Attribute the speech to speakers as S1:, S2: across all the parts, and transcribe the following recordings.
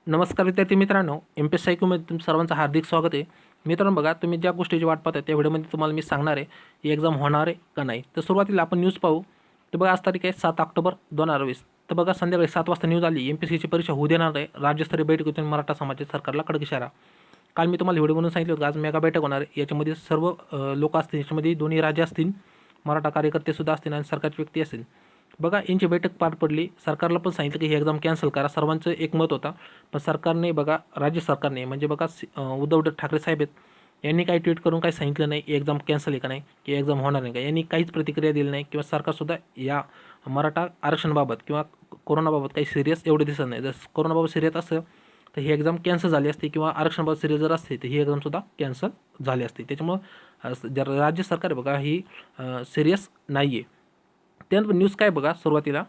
S1: नमस्कार विद्यार्थी मित्रांनो, Mpsc IQ मध्ये तुमचं सर्वांचं हार्दिक स्वागत आहे. मित्रांनो बघा, तुम्ही ज्या गोष्टीची वाट पाहता त्या व्हिडिओमध्ये तुम्हाला मी सांगणार आहे ही एक्झाम होणार आहे का नाही. तर सुरुवातीला आपण न्यूज पाहू. तर बघा, आज तारीख आहे 7 ऑक्टोबर 2020. तर बघा, संध्याकाळी 7 वाजता न्यूज आली, MPSCची परीक्षा होऊ देणार आहे. राज्यस्तरीय बैठकीतून मराठा समाजाच्या सरकारला कडक इशारा. काल मी तुम्हाला व्हिडिओ बनवून सांगितलं होतं आज मेगा बैठक होणार आहे. याच्यामध्ये सर्व लोक असतील, याच्यामध्ये दोन्ही राज्य असतील, मराठा कार्यकर्तेसुद्धा असतील आणि सरकारची व्यक्ती असेल. बघा, यांची बैठक पार पडली. सरकारला पण सांगितलं की ही एक्झाम कॅन्सल करा. सर्वांचं एकमत होता. पण सरकारने बघा, राज्य सरकारने म्हणजे बघा उद्धव ठाकरे साहेब आहेत, यांनी काही ट्विट करून काही सांगितलं नाही की एक्झाम कॅन्सल आहे का नाही, की एक्झाम होणार नाही का. यांनी काहीच प्रतिक्रिया दिली नाही किंवा सरकारसुद्धा या मराठा आरक्षणाबाबत किंवा कोरोनाबाबत काही सिरियस एवढे दिसत नाही. जर कोरोनाबाबत सिरियस असतं तर ही एक्झाम कॅन्सल झाली असती किंवा आरक्षणाबाबत सिरियस जर असते तर ही एक्झामसुद्धा कॅन्सल झाली असती. त्याच्यामुळं जर राज्य सरकार बघा ही सिरियस नाही आहे. त्यानंतर न्यूज काय बघा, सुरुवातीला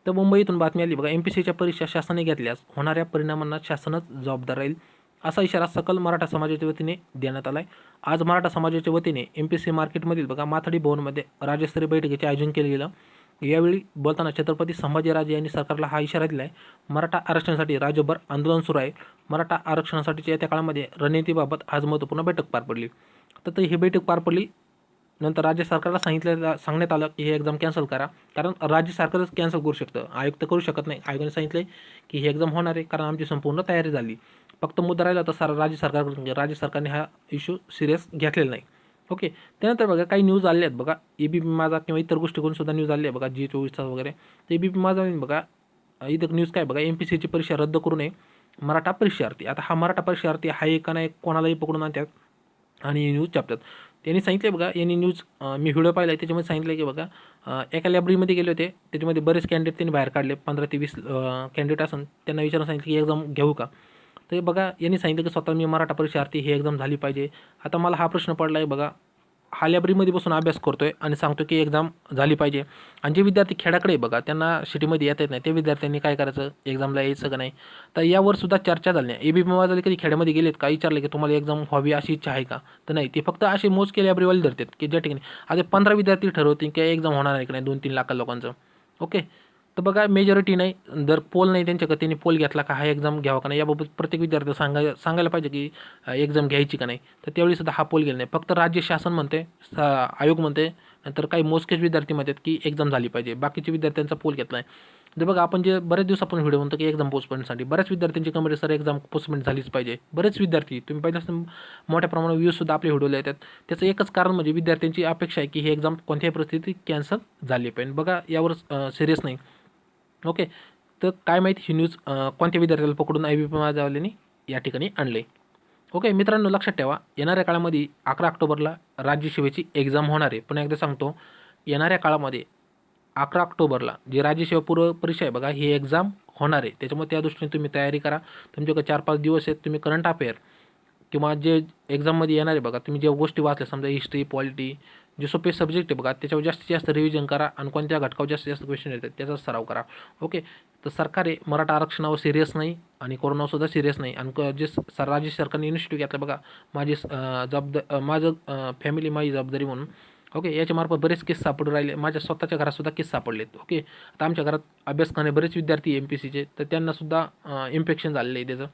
S1: तर मुंबईतून बातमी आली बघा, MPSCच्या परीक्षा शासनाने घेतल्यास होणाऱ्या परिणामांना शासनच जबाबदार राहील, असा इशारा सकल मराठा समाजाच्या वतीने देण्यात आला आहे. आज मराठा समाजाच्या वतीने MPSC मार्केटमधील बघा माथाडी भवनमध्ये राज्यस्तरीय बैठकीचे आयोजन केले गेलं. यावेळी बोलताना छत्रपती संभाजीराजे यांनी सरकारला हा इशारा दिला आहे. मराठा आरक्षणासाठी राज्यभर आंदोलन सुरू आहे. मराठा आरक्षणासाठीच्या येत्या काळामध्ये रणनीतीबाबत आज महत्त्वपूर्ण बैठक पार पडली. तर ही बैठक पार पडली. नंतर राज्य सरकारला सांगण्यात आलं की हे एक्झाम कॅन्सल करा, कारण राज्य सरकारच कॅन्सल करू शकतं, आयुक्त करू शकत नाही. आयोगाने सांगितले की ही एक्झाम होणार आहे कारण आमची संपूर्ण तयारी झाली. फक्त मुद्दा राहिला तर राज्य सरकारकडून, राज्य सरकारने हा इश्यू सिरियस घेतलेला नाही. ओके. त्यानंतर बघा काही न्यूज आले आहेत बघा, ABP माझा किंवा इतर गोष्टीकडून सुद्धा न्यूज आली आहे बघा, G24 वगैरे. तर ABP माझा बघा, इथं न्यूज काय बघा, MPSCची परीक्षा रद्द करू नये मराठा परीक्षार्थी. आता हा मराठा परीक्षार्थी आहे का नाही कोणालाही पकडून आणतात आणि न्यूज छापतात. त्यांनी सांगितले बघा, यांनी न्यूज मी व्हिडिओ पाहिला आहे त्याच्यामध्ये सांगितलं की बघा, एका लायब्ररीमध्ये गेले होते, त्याच्यामध्ये बरेच कॅन्डिडेट त्यांनी बाहेर काढले, 15 ते 20 कॅन्डिडेट असून त्यांना विचारून सांगितलं की एक्झाम घेऊ का. तर बघा, यांनी सांगितलं की स्वतः मी मराठा परीक्षार्थी, ही एक्झाम झाली पाहिजे. आता मला हा प्रश्न पडला आहे बघा, हा लायब्ररीमध्ये बसून अभ्यास करतो आहे आणि सांगतो की एक्झाम झाली पाहिजे, आणि जे विद्यार्थी खेड्याकडे बघा त्यांना सिटीमध्ये येता येत नाही, ते विद्यार्थ्यांनी काय करायचं, एक्झामला यायचं का नाही. तर यावर सुद्धा चर्चा झाली नाही. ABP माझ्याकडे कधी खेड्यामध्ये गेलेत का, विचारले की तुम्हाला एक्झाम व्हावी अशी इच्छा आहे का, तर नाही. ते फक्त असे मोजके लायब्ररीवाले धरतात की ज्या ठिकाणी आता 15 विद्यार्थी ठरवतील की एक्झाम होणार आहे की नाही 2-3 लाख लोकांचं. ओके. तर बघा, मेजॉरिटी नाही, जर पोल नाही त्यांच्याकडे, त्यांनी पोल घेतला का हा एक्झाम घ्यावा का नाही, याबाबत प्रत्येक विद्यार्थी सांगायला पाहिजे की एक्झाम घ्यायची का नाही. तर त्यावेळी सुद्धा हा पोल गेला नाही. फक्त राज्य शासन म्हणते, आयोग म्हणते, नंतर काही मोजकेच विद्यार्थी म्हणतात की एक्झाम झाली पाहिजे. बाकीच्या विद्यार्थ्यांचा पोल घेतला आहे. तर बघा, आपण जे बरेच दिवसापासून व्हिडिओ म्हणतो की एक्झाम पोस्टपोनसाठी बऱ्याच विद्यार्थ्यांची कमेंट, सर एक्झाम पोस्टपोन झालीच पाहिजे. बरेच विद्यार्थी तुम्ही पाहिलं मोठ्या प्रमाणात व्ह्यूजसुद्धा आपल्या व्हिडिओला येतात. त्याचं एकच कारण म्हणजे विद्यार्थ्यांची अपेक्षा आहे की ही एक्झाम कोणत्याही परिस्थितीत कॅन्सल झाली पाहिजे. बघा, यावर सिरियस नाही. ओके. तर काय माहिती ही न्यूज कोणत्या विद्यार्थ्याला पकडून ABP माझ्यावाल्याने या ठिकाणी आणले. ओके मित्रांनो, लक्षात ठेवा, येणाऱ्या काळामध्ये 11 ऑक्टोबरला राज्यसेवेची एक्झाम होणार आहे. पुन्हा एकदा सांगतो, येणाऱ्या काळामध्ये 11 ऑक्टोबरला जी राज्यसेवा पूर्व परीक्षा आहे बघा, ही एक्झाम होणार आहे. त्याच्यामुळे त्या दृष्टीने तुम्ही तयारी करा. तुमच्याकडे 4-5 दिवस आहेत, तुम्ही करंट अफेअर किंवा जे एक्झाममध्ये येणार आहे बघा, तुम्ही ज्या गोष्टी वाचल्या, समजा हिस्ट्री, पॉलिटी, जे सोपे सब्जेक्ट आहे बघा, त्याच्यावर जास्तीत जास्त रिव्हिजन करा आणि कोणत्या घटकावर जास्तीत जास्त क्वेश्चन येतात त्याचा सराव करा. ओके. तर सरकार आहे मराठा आरक्षणावर सिरियस नाही आणि कोरोनावरसुद्धा सिरियस नाही. आणि जे राज्य सरकारने इनिशिएटिव्ह घेतला बघा, माझं फॅमिली माझी जबाबदारी म्हणून. ओके. याच्यामार्फत बरेच केस सापडून राहिले. माझ्या स्वतःच्या घरातसुद्धा केस सापडलेत. ओके. आता आमच्या घरात अभ्यास करणारे बरेच विद्यार्थी MPSCचे, तर त्यांनासुद्धा इन्फेक्शन झालेलं आहे त्याचं,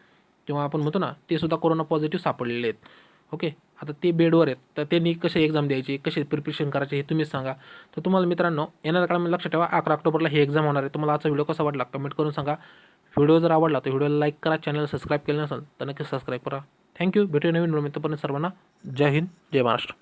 S1: किंवा आपण म्हणतो ना, ते सुद्धा कोरोना पॉझिटिव्ह सापडलेले आहेत. ओके. आता ते बेडवर आहेत, तर त्यांनी कसे एक्झाम द्यायची, कसे प्रिपरेशन करायचे हे तुम्हीच सांगा. तर तुम्हाला मित्रांनो, येणाऱ्या काळामध्ये लक्षात ठेवा, 11 ऑक्टोबरला ही एक्झाम होणार आहे. तुम्हाला आजचा व्हिडिओ कसा वाटला कमेंट करून सांगा. व्हिडिओ जर आवडला तर व्हिडिओला लाईक करा, चॅनल सबस्क्राईब केलं नसेल तर नक्की सबस्क्राईब करा. थँक्यू. भेटूया नवीन व्हिडिओ. तोपर्यंत सर्वांना जय हिंद, जय महाराष्ट्र.